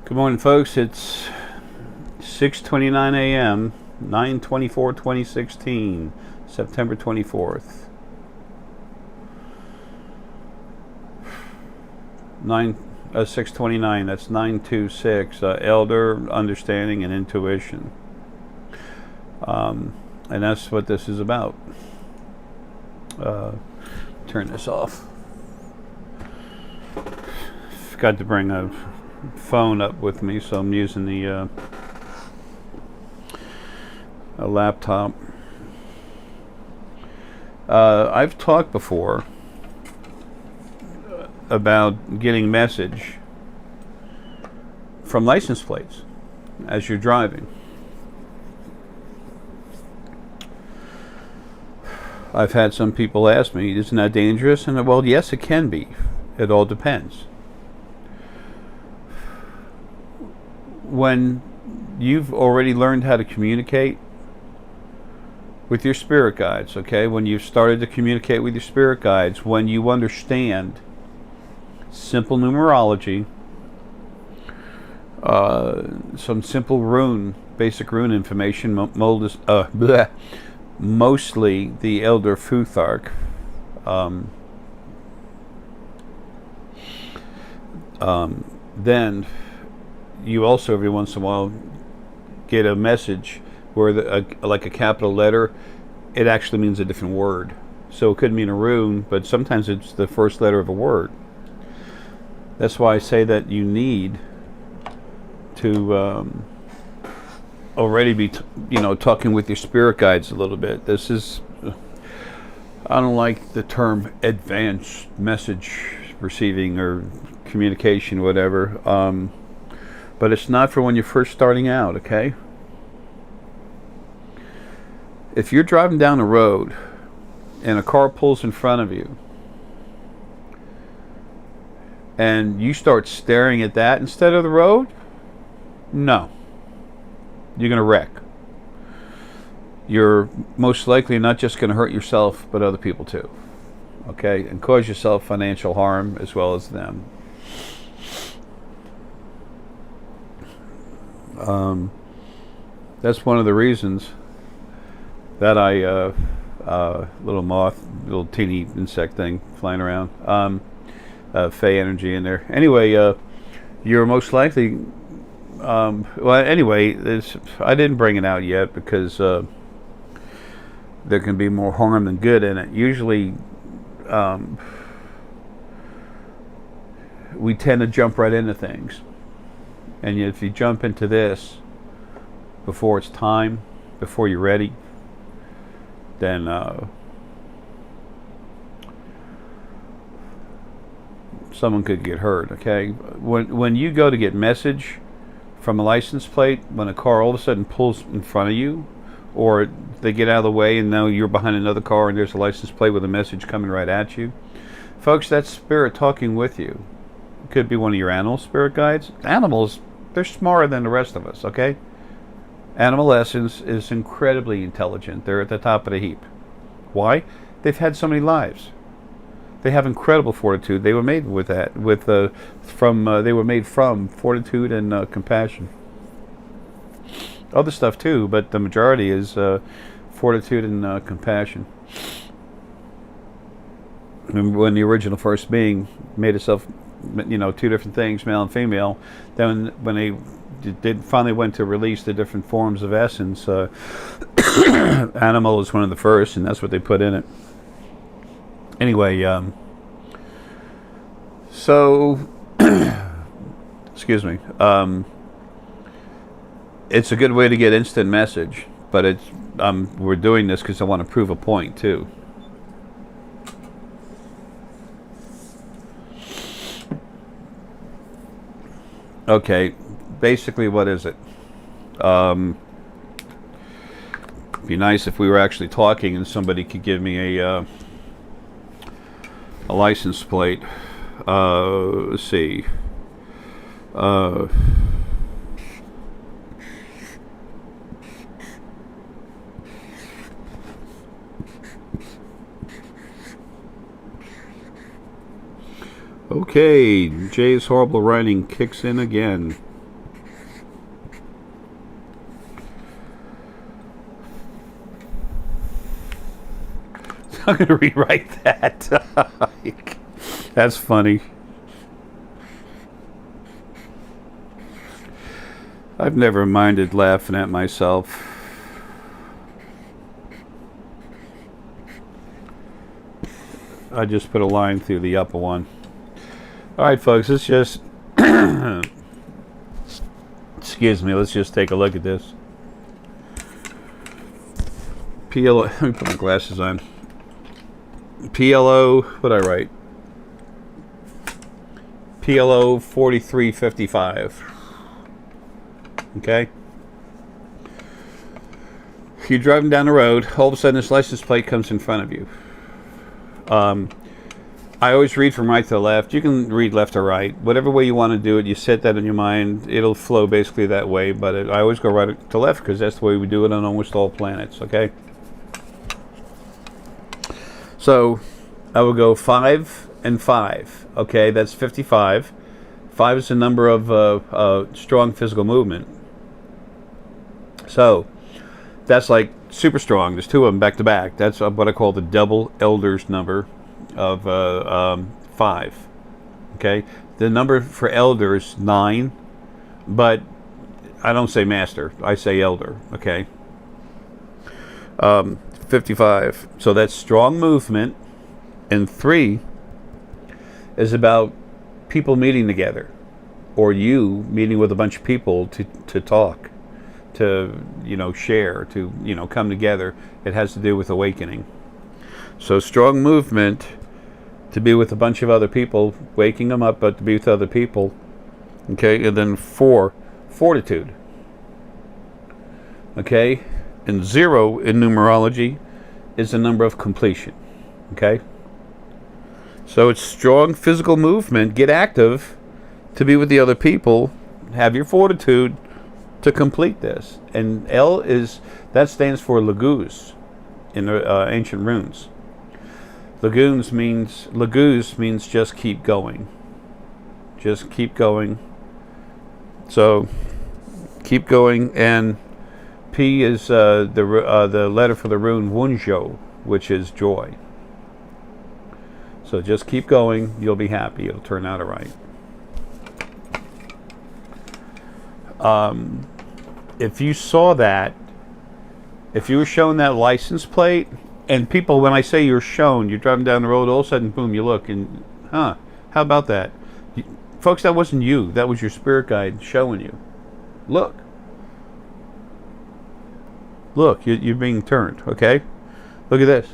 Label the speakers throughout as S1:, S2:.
S1: Good morning, folks. It's 6:29 a.m., 9/24/2016, September 24th. 6:29. That's 926. Elder understanding and intuition, and that's what this is about. Turn this off. Forgot to bring a phone up with me, so I'm using the a laptop. I've talked before about getting message from license plates as you're driving. I've had some people ask me, isn't that dangerous? And well, yes, it can be. It all depends. When you've already learned how to communicate with your spirit guides, okay, when you've started to communicate with your spirit guides, when you understand simple numerology, some simple basic rune information, mostly the Elder Futhark, then you also every once in a while get a message where like a capital letter, it actually means a different word. So it could mean a rune, but sometimes it's the first letter of a word. That's why I say that you need to already be talking with your spirit guides a little bit. This is, I don't like the term advanced message receiving or communication, whatever, but it's not for when you're first starting out, okay? If you're driving down the road and a car pulls in front of you and you start staring at that instead of the road, no, you're going to wreck. You're most likely not just going to hurt yourself, but other people too, okay? And cause yourself financial harm as well as them. That's one of the reasons that I little moth, little teeny insect thing flying around, fey energy in there. Anyway, you're most likely well, anyway, I didn't bring it out yet because there can be more harm than good in it. Usually we tend to jump right into things, and if you jump into this before it's time, before you're ready, then someone could get hurt, okay? When you go to get message from a license plate, when a car all of a sudden pulls in front of you, or they get out of the way and now you're behind another car and there's a license plate with a message coming right at you, folks, that's spirit talking with you. It could be one of your animal spirit guides. Animals, they're smarter than the rest of us, okay? Animal essence is incredibly intelligent. They're at the top of the heap. Why? They've had so many lives. They have incredible fortitude. They were made with that, they were made from fortitude and compassion. Other stuff too, but the majority is fortitude and compassion. Remember when the original first being made itself, two different things, male and female. Then when they finally went to release the different forms of essence, animal is one of the first, and that's what they put in it. Anyway, so excuse me. It's a good way to get instant message, but we're doing this because I want to prove a point too. Okay, basically, what is it? It'd be nice if we were actually talking and somebody could give me a license plate. Let's see. Okay, Jay's horrible writing kicks in again. I'm going to rewrite that. That's funny. I've never minded laughing at myself. I just put a line through the upper one. Alright, folks, let's just... excuse me, let's just take a look at this. PLO... Let me put my glasses on. PLO... What'd I write? PLO 4355. Okay? You're driving down the road, all of a sudden this license plate comes in front of you. I always read from right to left. You can read left to right. Whatever way you want to do it, you set that in your mind. It'll flow basically that way, but I always go right to left because that's the way we do it on almost all planets, okay? So, I will go 5 and 5. Okay, that's 55. 5 is the number of strong physical movement. So, that's like super strong. There's 2 of them back to back. That's what I call the double elders number of 5. Okay, the number for elder is 9, but I don't say master. I say elder. Okay, 55. So that's strong movement, and 3 is about people meeting together, or you meeting with a bunch of people to talk, to share, to come together. It has to do with awakening. So strong movement, to be with a bunch of other people, waking them up, but to be with other people. Okay, and then 4, fortitude. Okay, and 0 in numerology is the number of completion. Okay, so it's strong physical movement, get active, to be with the other people, have your fortitude to complete this. And L that stands for Laguz in the ancient runes. Laguz means just keep going. Just keep going. So keep going, and P is the letter for the rune Wunjo, which is joy. So just keep going. You'll be happy. It'll turn out all right. If you saw that, if you were shown that license plate, and people, when I say you're shown, you're driving down the road, all of a sudden, boom, you look, and, how about that? Folks, that wasn't you. That was your spirit guide showing you. Look. Look, you're being turned, okay? Look at this.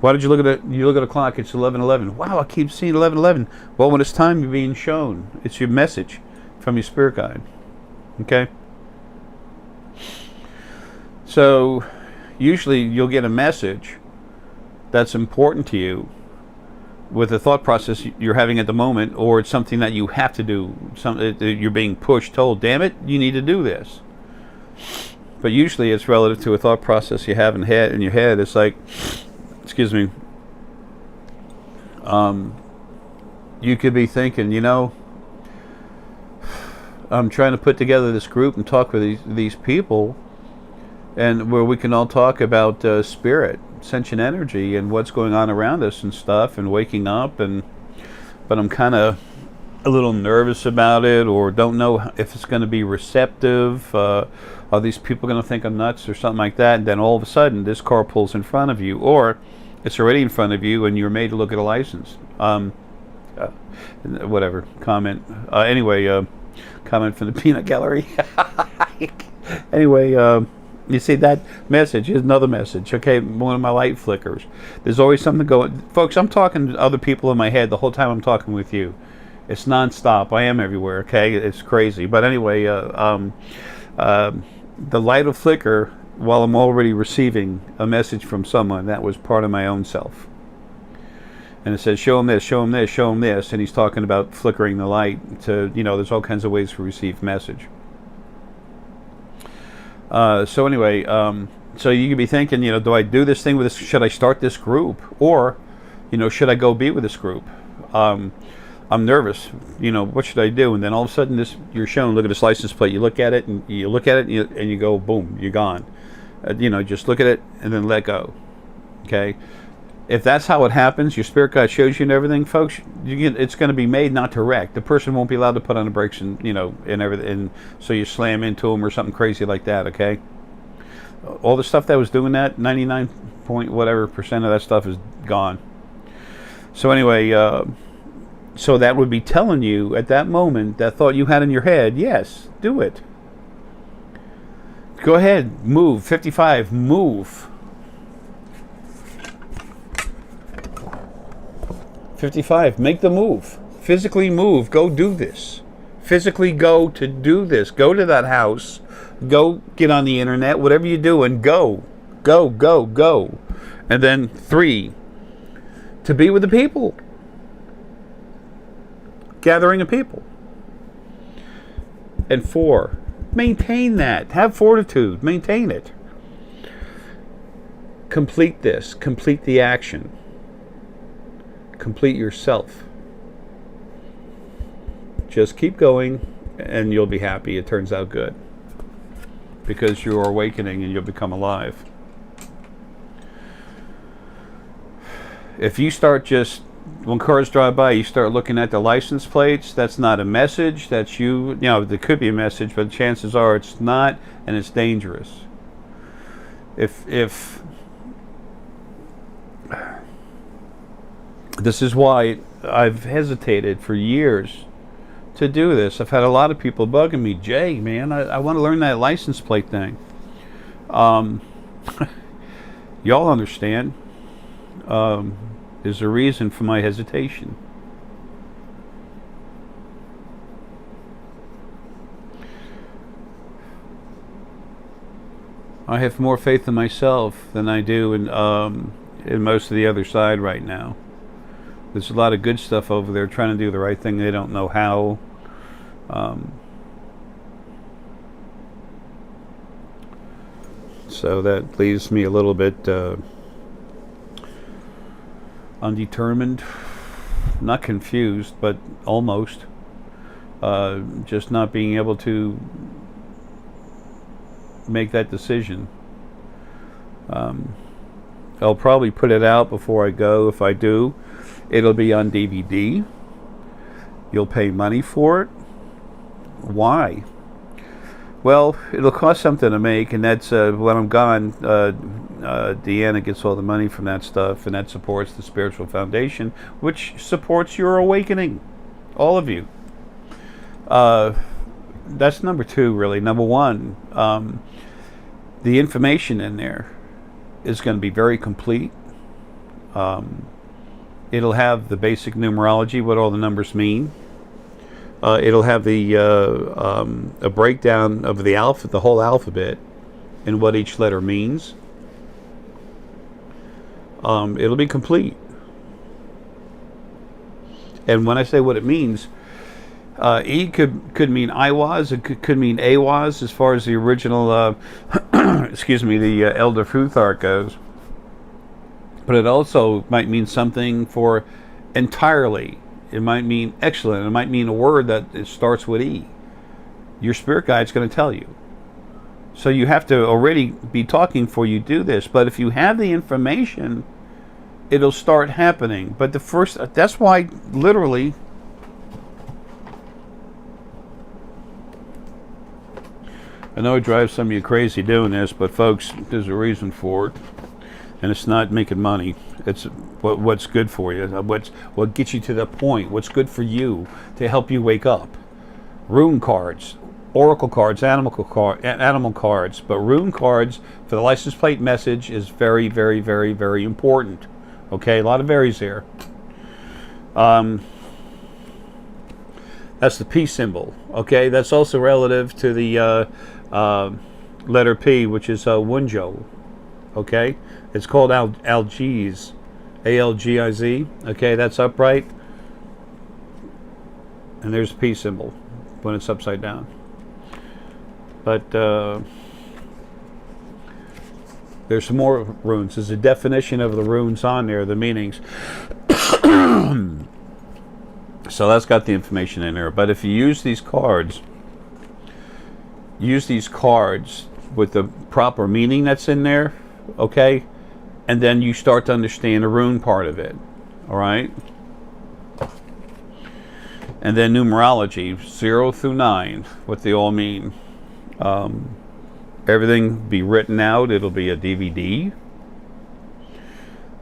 S1: Why did you look at it? You look at a clock, it's 11:11. Wow, I keep seeing 11:11. Well, when it's time, you're being shown. It's your message from your spirit guide. Okay? So, usually you'll get a message that's important to you with the thought process you're having at the moment, or it's something that you have to do. You're being pushed, told, damn it, you need to do this. But usually it's relative to a thought process you have in your head. It's like, excuse me, you could be thinking, I'm trying to put together this group and talk with these people, and where we can all talk about spirit, sentient energy, and what's going on around us and stuff, and waking up, but I'm kind of a little nervous about it, or don't know if it's going to be receptive. Are these people going to think I'm nuts or something like that? And then all of a sudden this car pulls in front of you, or it's already in front of you and you're made to look at a license. Whatever, comment. Anyway, comment from the peanut gallery. Anyway, you see, that message is another message. Okay, one of my light flickers. There's always something going. Folks, I'm talking to other people in my head the whole time I'm talking with you. It's nonstop. I am everywhere. Okay, it's crazy. But anyway, the light will flicker while I'm already receiving a message from someone that was part of my own self. And it says, show him this, show him this, show him this. And he's talking about flickering the light to, there's all kinds of ways to receive message. So anyway, so you could be thinking, do I do this thing with this? Should I start this group? Or, should I go be with this group? I'm nervous. What should I do? And then all of a sudden, you're shown. Look at this license plate. You look at it, and you go, boom, you're gone. Just look at it and then let go. Okay, if that's how it happens, your spirit guide shows you and everything, folks. It's going to be made not to wreck. The person won't be allowed to put on the brakes and and everything, and so you slam into them or something crazy like that. Okay, all the stuff that was doing that, 99 point whatever percent of that stuff is gone. So anyway, so that would be telling you at that moment, that thought you had in your head, yes, do it. Go ahead, move. 55, move. 55, make the move. Physically move. Go do this. Physically go to do this. Go to that house. Go get on the internet. Whatever you do, and go. Go, go, go. And then 3, to be with the people. Gathering of people. And 4, maintain that. Have fortitude. Maintain it. Complete this. Complete the action. Complete yourself. Just keep going and you'll be happy. It turns out good. Because you're awakening and you'll become alive. If you start just, when cars drive by, you start looking at the license plates, that's not a message. That's you. There could be a message, but chances are it's not, and it's dangerous. If this is why I've hesitated for years to do this. I've had a lot of people bugging me, Jay, man, I want to learn that license plate thing. Y'all understand. There's a reason for my hesitation. I have more faith in myself than I do in most of the other side right now. There's a lot of good stuff over there trying to do the right thing. They don't know how. So that leaves me a little bit undetermined. Not confused, but almost. Just not being able to make that decision. I'll probably put it out before I go. If I do, it'll be on DVD. You'll pay money for it. Why? Well, it'll cost something to make, and that's when I'm gone. Deanna gets all the money from that stuff, and that supports the Spiritual Foundation, which supports your awakening, all of you. That's number 2, really. Number 1, the information in there is going to be very complete. It'll have the basic numerology, what all the numbers mean. It'll have the a breakdown of the whole alphabet, and what each letter means. It'll be complete. And when I say what it means, E could mean I was, it could mean A was, as far as the original, excuse me, the Elder Futhark goes. But it also might mean something for entirely. It might mean excellent. It might mean a word that it starts with E. Your spirit guide's going to tell you. So you have to already be talking before you do this. But if you have the information, it'll start happening. But that's why, literally, I know it drives some of you crazy doing this, but folks, there's a reason for it. And it's not making money. It's what's good for you. What gets you to that point. What's good for you to help you wake up. Rune cards, oracle cards, animal cards. But rune cards for the license plate message is very, very, very, very important. Okay, a lot of varies there. That's the P symbol. Okay, that's also relative to the letter P, which is Wunjo. Okay, it's called Algiz, Algiz. Okay, that's upright, and there's the P symbol when it's upside down. But there's some more runes. There's a definition of the runes on there, the meanings. So that's got the information in there. But if you use these cards with the proper meaning that's in there, okay, And then you start to understand the rune part of it. All right? And then numerology, 0 through 9, what they all mean. Everything be written out. It'll be a DVD.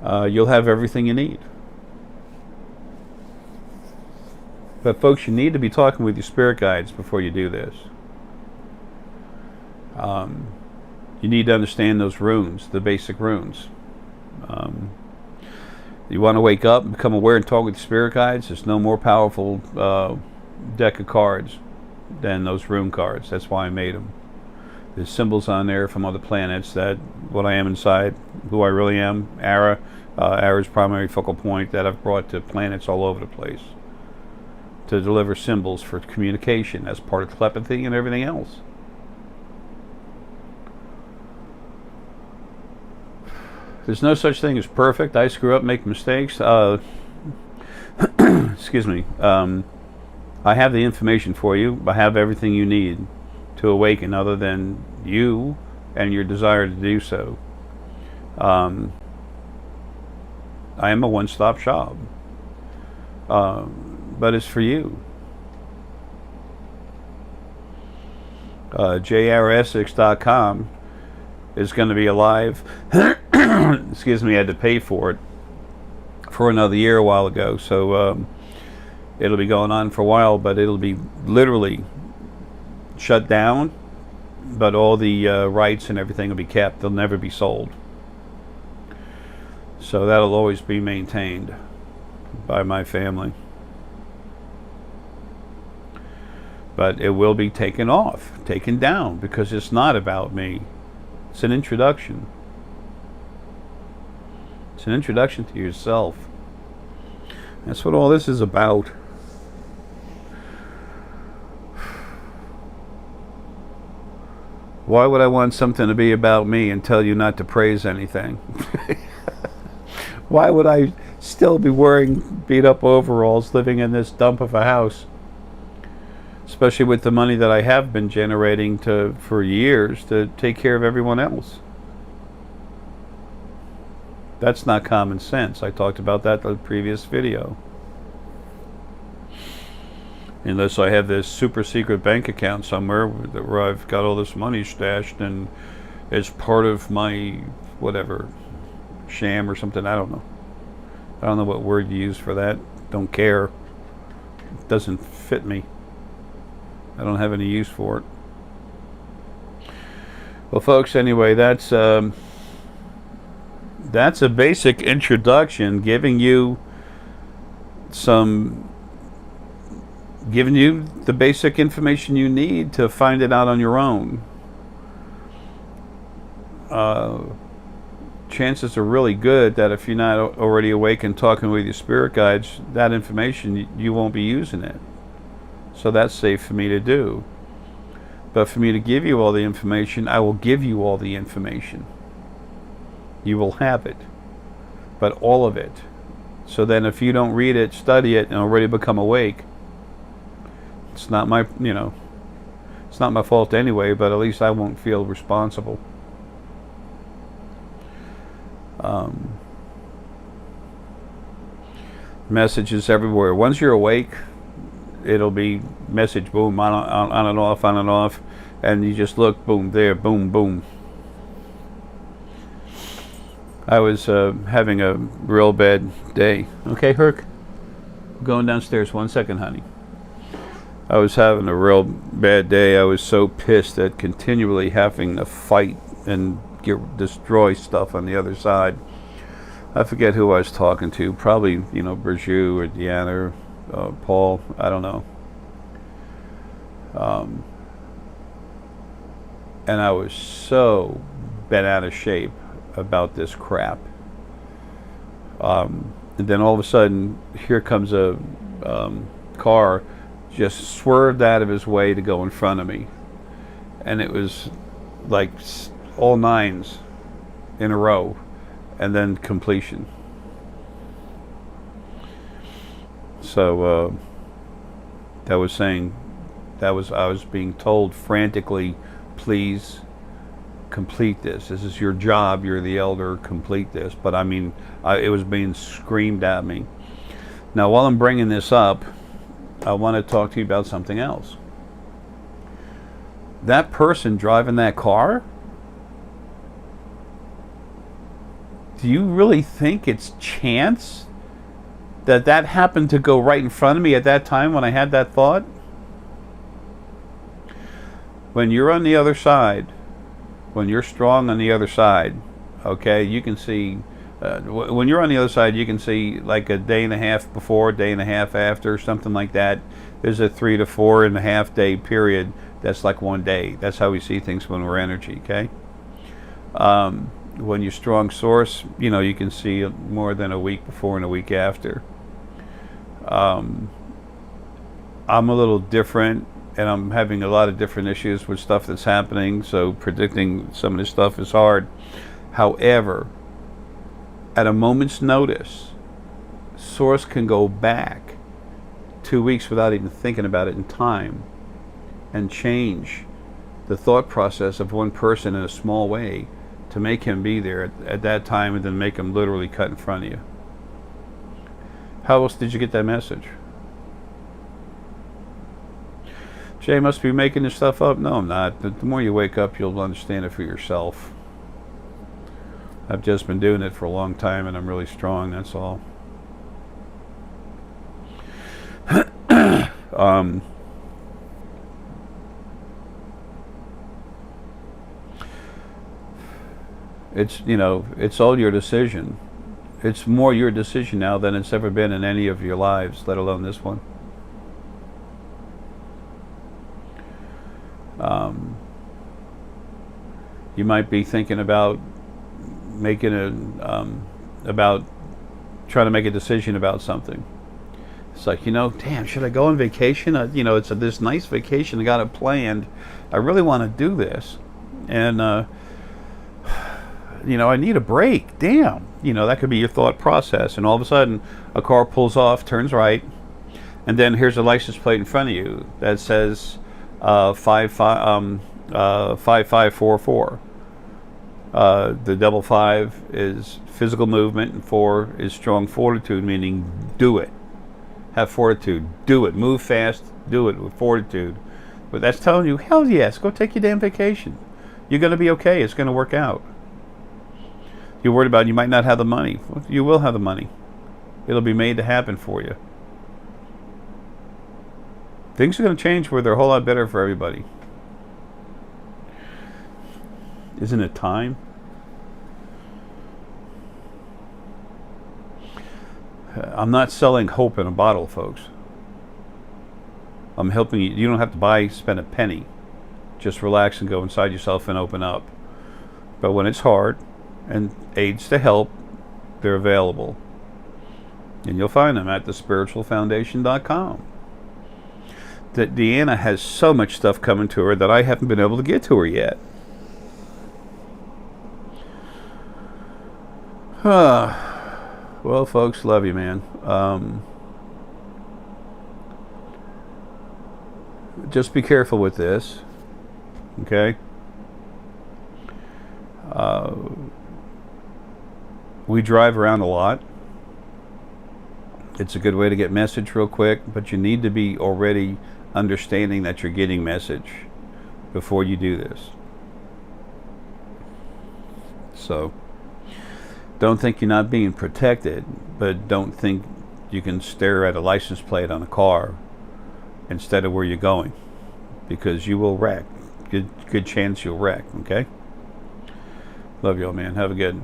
S1: You'll have everything you need. But folks, you need to be talking with your spirit guides before you do this. You need to understand those runes, the basic runes. You want to wake up and become aware and talk with your spirit guides. There's no more powerful deck of cards than those rune cards. That's why I made them. There's symbols on there from other planets that what I am inside, who I really am, Ara's primary focal point that I've brought to planets all over the place to deliver symbols for communication as part of telepathy and everything else. There's no such thing as perfect. I screw up, make mistakes. Excuse me. I have the information for you. I have everything you need to awaken other than you and your desire to do so. I am a one-stop shop. But it's for you. JREssex.com is going to be alive. Excuse me, I had to pay for it for another year a while ago, so it'll be going on for a while, but it'll be literally shut down, but all the rights and everything will be kept. They'll never be sold. So that'll always be maintained by my family. But it will be taken down, because it's not about me. It's an introduction. It's an introduction to yourself. That's what all this is about. Why would I want something to be about me and tell you not to praise anything? Why would I still be wearing beat up overalls living in this dump of a house? Especially with the money that I have been generating for years to take care of everyone else. That's not common sense. I talked about that in the previous video. Unless I have this super secret bank account somewhere where I've got all this money stashed and it's part of my whatever sham or something. I don't know. I don't know what word you use for that. Don't care. It doesn't fit me. I don't have any use for it. Well, folks, anyway, that's a basic introduction, giving you the basic information you need to find it out on your own. Chances are really good that if you're not already awake and talking with your spirit guides, that information, you won't be using it. So that's safe for me to do. But for me to give you all the information, I will give you all the information. You will have it. But all of it. So then if you don't read it, study it, and already become awake, it's not my, it's not my fault anyway, but at least I won't feel responsible. Messages everywhere. Once you're awake, it'll be message boom, on and off, and you just look, boom, there, boom, boom. I was having a real bad day. Okay, Herc? I'm going downstairs. 1 second, honey. I was having a real bad day. I was so pissed at continually having to fight and destroy stuff on the other side. I forget who I was talking to. Probably, Burju or Deanna or Paul. I don't know. And I was so bent out of shape about this crap. And then all of a sudden, here comes a car, just swerved out of his way to go in front of me. And it was like all nines in a row, and then completion. So I was being told frantically, please complete this. This is your job. You're the elder. Complete this. But I mean, it was being screamed at me. Now, while I'm bringing this up, I want to talk to you about something else. That person driving that car, do you really think it's chance that that happened to go right in front of me at that time when I had that thought? When you're on the other side, when you're strong on the other side, okay, you can see, when you're on the other side, you can see like a day and a half before, a day and a half after, something like that. There's a 3 to 4.5 day period. That's like one day. That's how we see things when we're energy, okay? When you're strong source, you know, you can see more than a week before and a week after. I'm a little different, and I'm having a lot of different issues with stuff that's happening, so predicting some of this stuff is hard. However, at a moment's notice, source can go back 2 weeks without even thinking about it in time and change the thought process of one person in a small way to make him be there at that time, and then make him literally cut in front of you. How else did you get that message? Jay must be making this stuff up. No, I'm not. The more you wake up, you'll understand it for yourself. I've just been doing it for a long time, and I'm really strong, that's all. It's, you know, it's all your decision. It's more your decision now than it's ever been in any of your lives, let alone this one. You might be thinking about making about trying to make a decision about something. It's like, you know, damn, should I go on vacation? You know, it's this nice vacation. I got it planned. I really want to do this, and you know, I need a break. Damn, you know, that could be your thought process. And all of a sudden, a car pulls off, turns right, and then here's a license plate in front of you that says 5544. The double 5 is physical movement, and 4 is strong fortitude, meaning do it. Have fortitude. Do it. Move fast. Do it with fortitude. But that's telling you, hell yes, go take your damn vacation. You're going to be okay. It's going to work out. You're worried about you might not have the money. Well, you will have the money. It'll be made to happen for you. Things are going to change where they're a whole lot better for everybody. Isn't it time? I'm not selling hope in a bottle, folks. I'm helping you. You don't have to spend a penny. Just relax and go inside yourself and open up. But when it's hard, and aids to help, they're available. And you'll find them at thespiritualfoundation.com. Deanna has so much stuff coming to her that I haven't been able to get to her yet. Well, folks, love you, man. Just be careful with this, okay? We drive around a lot. It's a good way to get message real quick, but you need to be already understanding that you're getting message before you do this. So don't think you're not being protected, but don't think you can stare at a license plate on a car instead of where you're going, because you will wreck. Good chance you'll wreck, okay? Love you all, man. Have a good